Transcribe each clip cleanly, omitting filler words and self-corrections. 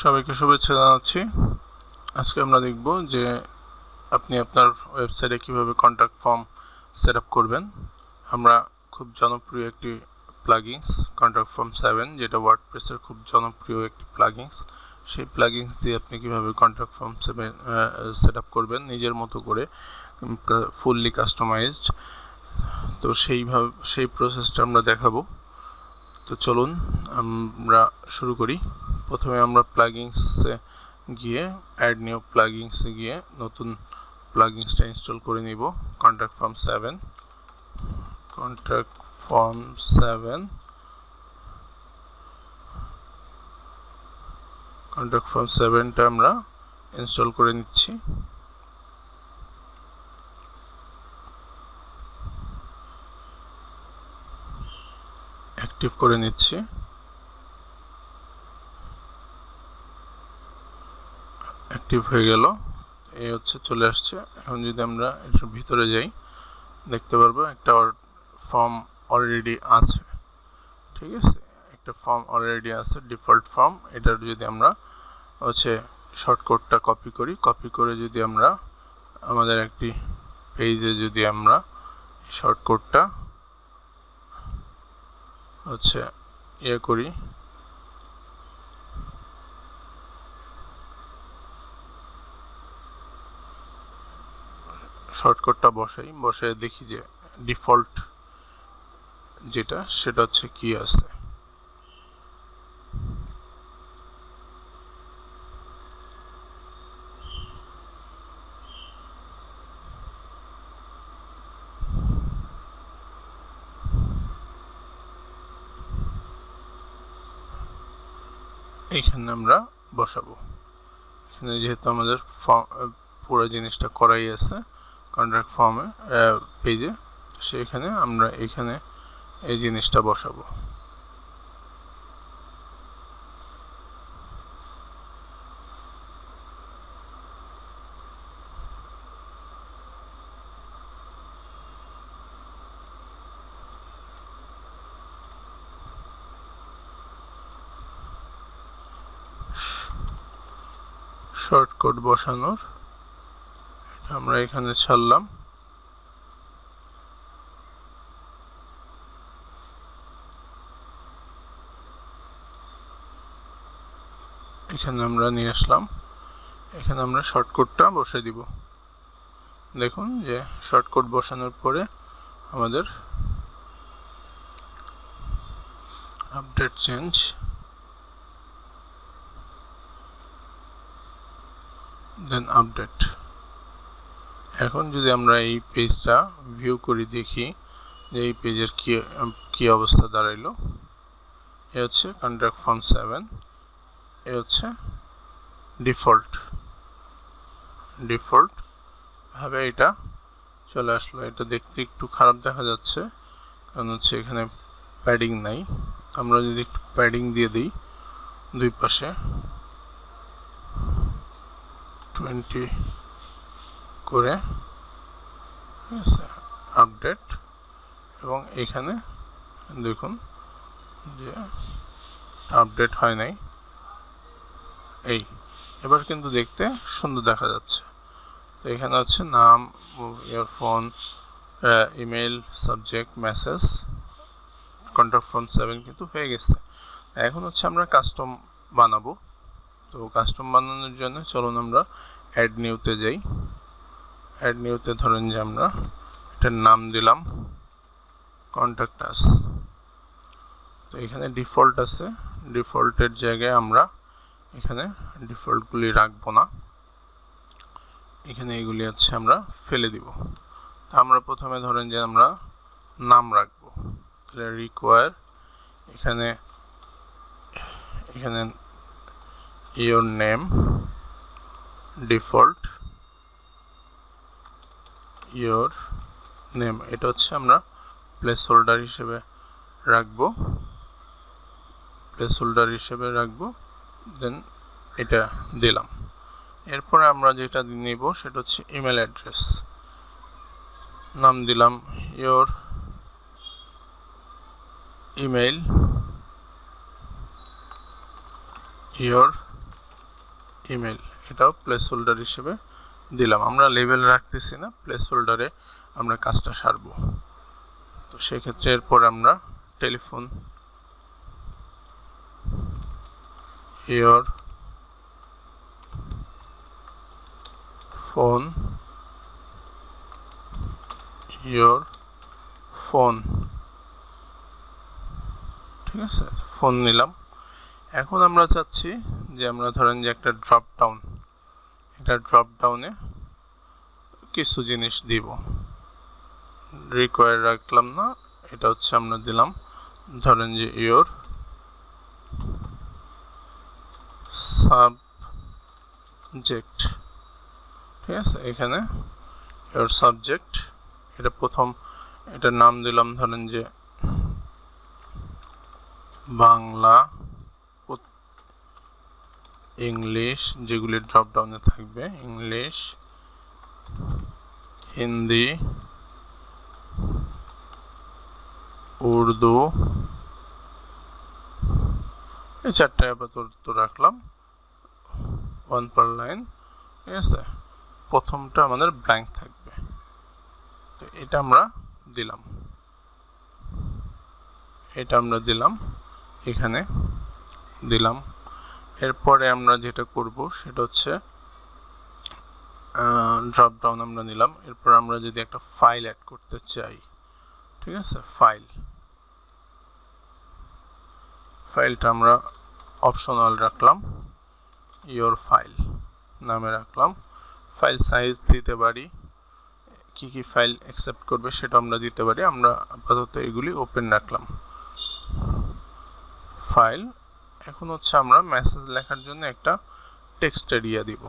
সবাইকে শুভেচ্ছা জানাচ্ছি। আজকে আমরা দেখব যে আপনি আপনার ওয়েবসাইটে কিভাবে কন্ট্যাক্ট ফর্ম সেট আপ করবেন। আমরা খুব জনপ্রিয় একটি প্লাগইনস কন্ট্যাক্ট ফর্ম 7, যেটা ওয়ার্ডপ্রেসের খুব জনপ্রিয় একটি প্লাগইনস। সেই প্লাগইনস দিয়ে আপনি কিভাবে কন্ট্যাক্ট ফর্ম সেট আপ করবেন নিজের মতো করে, ফুললি কাস্টমাইজড। তো সেই প্রসেসটা আমরা দেখাবো। তো চলুন আমরা শুরু করি। প্রথমে আমরা প্লাগইনসে গিয়ে অ্যাড নিউ প্লাগইনসে গিয়ে নতুন প্লাগইনসটা ইনস্টল করে নিব। কন্ট্যাক্ট ফর্ম 7টা আমরা ইনস্টল করে নিচ্ছি। অ্যাক্টিভ করে নিচ্ছি। অ্যাক্টিভ হয়ে গেল, এই হচ্ছে চলে আসছে। এখন যদি আমরা এটার ভিতরে যাই, দেখতে পারবো একটা ফর্ম অলরেডি আছে। ঠিক আছে, একটা ফর্ম অলরেডি আছে, ডিফল্ট ফর্ম। এটার যদি আমরা শর্টকাটটা কপি করে যদি আমরা আমাদের একটি পেজে যদি আমরা শর্টকাটটা করি, শর্টকাটটা বসাই দেখি যে ডিফল্ট যেটা সেটা কি আছে। এইখানে আমরা বসাবো। এখানে যেহেতু আমাদের পুরো জিনিসটা করাই আছে কন্ট্যাক্ট ফর্মে পেজে, সেখানে আমরা এখানে এই জিনিসটা বসাবো। শর্টকাট বসানোর আমরা এখানে ছাড়লাম। এখানে আমরা নিয়ে আসলাম, এখানে আমরা শর্টকাটটা বসিয়ে দিব। দেখুন যে শর্টকাট বসানোর পরে আমাদের আপডেট চেঞ্জ, দেন আপডেট। এখন যদি আমরা এই পেজটা ভিউ করি, দেখি যে এই পেজের কি অবস্থা দাঁড়াইলো। এ হচ্ছে কন্ট্যাক্ট ফর্ম 7, এ হচ্ছে ডিফল্ট ভাবে এটা চলে আসলো। এটা দেখতে একটু খারাপ দেখা যাচ্ছে, কারণ এখানে প্যাডিং নাই। আমরা যদি একটু প্যাডিং দিয়ে দিই দুই পাশে 20 করে, ঠিক আছে, আপডেট। এবং এখানে দেখুন যে আপডেট হয় নাই। এবার কিন্তু দেখতে সুন্দর দেখা যাচ্ছে। তো এখানে নাম, your phone, email, subject, message, contact form 7 কিন্তু হয়ে গেছে। এখন আমরা কাস্টম বানাবো। তো কাস্টম বানানোর জন্য চলুন আমরা অ্যাড নিউতে যাই। অ্যাড নিউতে ধরেন যে আমরা এটার নাম দিলাম কন্ট্যাক্ট আস। তো এখানে ডিফল্ট আছে, ডিফল্টের জায়গায় আমরা এখানে ডিফল্টগুলি রাখবো না, এখানে এগুলি আমরা ফেলে দিব। তো আমরা প্রথমে ধরেন যে আমরা নাম রাখবো, তাহলে রিকোয়ার এখানে your name, default your name, এটা আমরা প্লেস হোল্ডার হিসেবে রাখবো। দেন এটা দিলাম। এরপরে আমরা যেটা নিব সেটা ইমেল অ্যাড্রেস। নাম দিলাম ইয়োর ইমেল, ইয়োর ইমেল, এটাও প্লেস হোল্ডার হিসেবে দিলাম। আমরা লেভেল রাখতেছি না, প্লেস হোল্ডারে আমরা কাজটা সারব। তো সেক্ষেত্রে এরপর আমরা telephone, your phone, your phone, ঠিক আছে, ফোন নিলাম। এখন আমরা চাচ্ছি যে আমরা ধরেন যে একটা ড্রপ ডাউনে কিছু জিনিস দিব, রিকোয়ার রাখলাম না, এটা হচ্ছে আমরা দিলাম ধরেন যে ইয়োর সাবজেক্ট, ঠিক আছে, এখানে ইয়োর সাবজেক্ট, এটা প্রথম, এটার নাম দিলাম ধরেন যে বাংলা, ইংলিশ, যেগুলি ড্রপ ডাউনে থাকবে, ইংলিশ, হিন্দি, উর্দু, এই চারটে আপাতত রাখলাম, 1 per লাইন, ঠিক আছে। প্রথমটা আমাদের ব্ল্যাঙ্ক থাকবে, তো এটা আমরা দিলাম, এখানে দিলাম। এরপরে আমরা যেটা করব সেটা হচ্ছে ড্রপ ডাউন আমরা নিলাম। এরপর আমরা যদি একটা ফাইল অ্যাড করতে চাই, ঠিক আছে, ফাইলটা আমরা অপশনাল রাখলাম, ইয়োর ফাইল নামে রাখলাম। ফাইল সাইজ দিতে পারি, কি কি ফাইল অ্যাকসেপ্ট করবে সেটা আমরা দিতে পারি। আমরা আপাতত এগুলি ওপেন রাখলাম ফাইল। এখন হচ্ছে আমরা মেসেজ লেখার জন্য একটা টেক্সট এরিয়া দিব,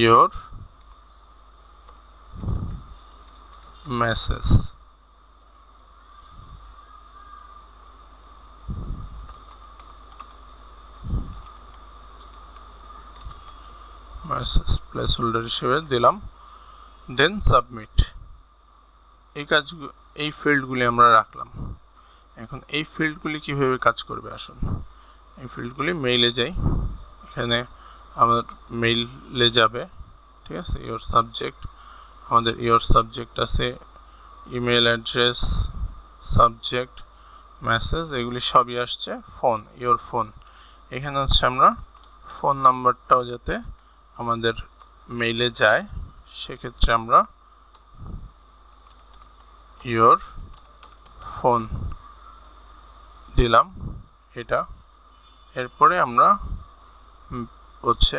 ইয়োর মেসেজ, প্লেস হোল্ডার হিসেবে দিলাম, দেন সাবমিট। এই ফিল্ডগুলি আমরা রাখলাম। এখন এই ফিল্ডগুলি কিভাবে কাজ করবে আসুন, এই ফিল্ডগুলি মেইলে যাই, এখানে আমাদের মেইলে যাবে, ঠিক আছে। ইয়োর সাবজেক্ট, আমাদের ইয়োর সাবজেক্ট আছে, ইমেল অ্যাড্রেস, সাবজেক্ট, মেসেজ, এগুলি সবই আসছে। ফোন, ইয়োর ফোন, এখানে হচ্ছে আমরা ফোন নাম্বারটাও যাতে আমাদের মেইলে যায় সেক্ষেত্রে আমরা ইয়োর ফোন দিলাম এটা। এরপরে আমরা হচ্ছে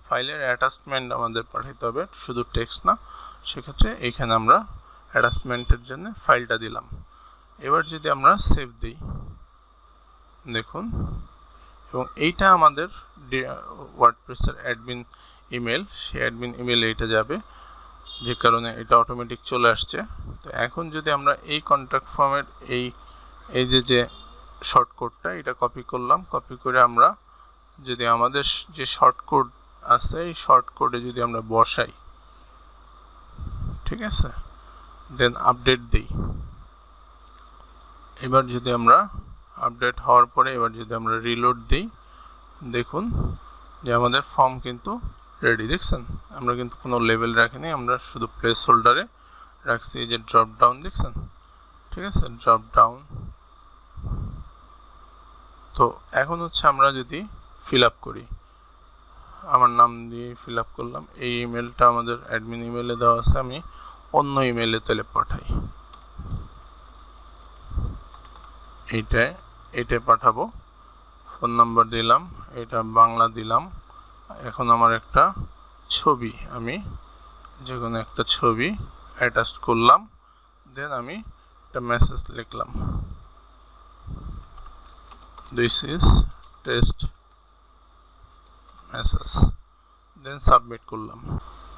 ফাইলের অ্যাটাচমেন্ট আমাদের পাঠাতে হবে, শুধু টেক্সট না, সেক্ষেত্রে এইখানে আমরা অ্যাটাচমেন্টের জন্য ফাইলটা দিলাম। এবার যদি আমরা সেভ দিই, দেখুন, এবং এইটা আমাদের ওয়ার্ডপ্রেসের অ্যাডমিন ইমেল, সেই অ্যাডমিন ইমেলে এটা যাবে, যে কারণে এটা অটোমেটিক চলে আসছে। তো এখন যদি আমরা এই কন্ট্যাক্ট ফর্মের এই যে শর্টকোডটা, এটা কপি করলাম, কপি করে আমরা যদি আমাদের যে শর্টকোড আছে এই শর্টকোডে যদি আমরা বসাই, ঠিক আছে, দেন আপডেট দিই। এবার যদি আমরা আপডেট হওয়ার পরে এবার যদি আমরা রিলোড দিই, দেখুন যে আমাদের ফর্ম কিন্তু রেডি। দেখছেন, আমরা কিন্তু কোনো লেভেল রাখিনি, আমরা শুধু প্লেস হোল্ডারে রাখছি। এই যে ড্রপ ডাউন দেখছেন, ঠিক আছে, ড্রপ ডাউন। তো এখন হচ্ছে আমরা যদি ফিল আপ করি, আমার নাম দিয়ে ফিল আপ করলাম, এই ইমেলটা আমাদের অ্যাডমিন ইমেলে দেওয়া আছে, আমি অন্য ইমেলে তাহলে পাঠাই, এইটাই পাঠাবো। ফোন নাম্বার দিলাম, এটা বাংলা দিলাম। এখন আমার একটা ছবি, আমি যে কোনো একটা ছবি অ্যাটাচ করলাম, দেন আমি একটা মেসেজ লিখলাম, this is test message, then submit করলাম।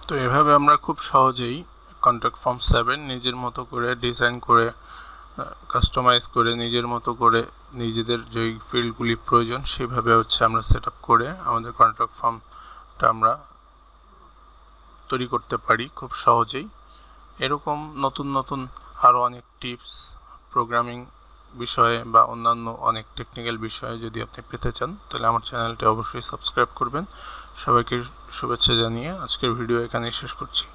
তো এভাবে আমরা খুব সহজেই কন্ট্যাক্ট ফর্ম 7 নিজের মতো করে ডিজাইন করে, কাস্টমাইজ করে, নিজের মতো করে, নিজেদের যে ফিল্ডগুলি প্রয়োজন সেভাবে হচ্ছে আমরা সেট আপ করে আমাদের কন্ট্যাক্ট ফর্মটা আমরা তৈরি করতে পারি খুব সহজেই। এরকম নতুন নতুন আরও অনেক টিপস, প্রোগ্রামিং বিষয়ে বা অন্যান্য অনেক টেকনিক্যাল বিষয়ে যদি আপনি পেতে চান তাহলে আমার চ্যানেলটি অবশ্যই সাবস্ক্রাইব করবেন। সবাইকে শুভেচ্ছা জানিয়ে আজকের ভিডিও এখানেই শেষ করছি।